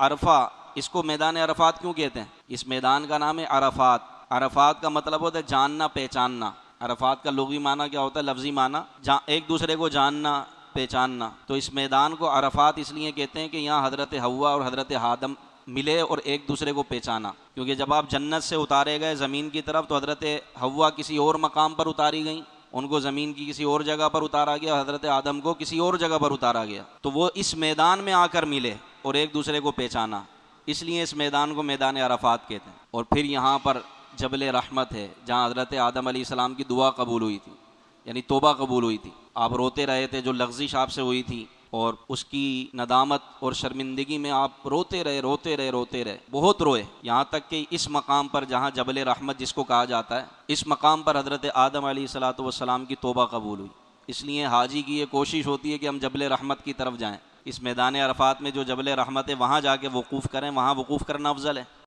عرفہ، اس کو میدان عرفات کیوں کہتے ہیں؟ اس میدان کا نام ہے عرفات۔ عرفات کا مطلب ہوتا ہے جاننا پہچاننا۔ عرفات کا لغوی معنی کیا ہوتا ہے؟ لفظی معنی ایک دوسرے کو جاننا پہچاننا۔ تو اس میدان کو عرفات اس لیے کہتے ہیں کہ یہاں حضرت حوا اور حضرت آدم ملے اور ایک دوسرے کو پہچانا، کیونکہ جب آپ جنت سے اتارے گئے زمین کی طرف تو حضرت حوا کسی اور مقام پر اتاری گئیں، ان کو زمین کی کسی اور جگہ پر اتارا گیا، حضرت آدم کو کسی اور جگہ پر اتارا گیا، تو وہ اس میدان میں آ کر ملے اور ایک دوسرے کو پہچانا، اس لیے اس میدان کو میدان عرفات کہتے ہیں۔ اور پھر یہاں پر جبل رحمت ہے، جہاں حضرت آدم علیہ السلام کی دعا قبول ہوئی تھی، یعنی توبہ قبول ہوئی تھی۔ آپ روتے رہے تھے، جو لغزش آپ سے ہوئی تھی اور اس کی ندامت اور شرمندگی میں آپ روتے رہے، بہت روئے، یہاں تک کہ اس مقام پر جہاں جبل رحمت جس کو کہا جاتا ہے، اس مقام پر حضرت آدم علیہ السلام کی توبہ قبول ہوئی۔ اس لیے حاجی کی یہ کوشش ہوتی ہے کہ ہم جبل رحمت کی طرف جائیں، اس میدان عرفات میں جو جبل رحمت ہے وہاں جا کے وقوف کریں، وہاں وقوف کرنا افضل ہے۔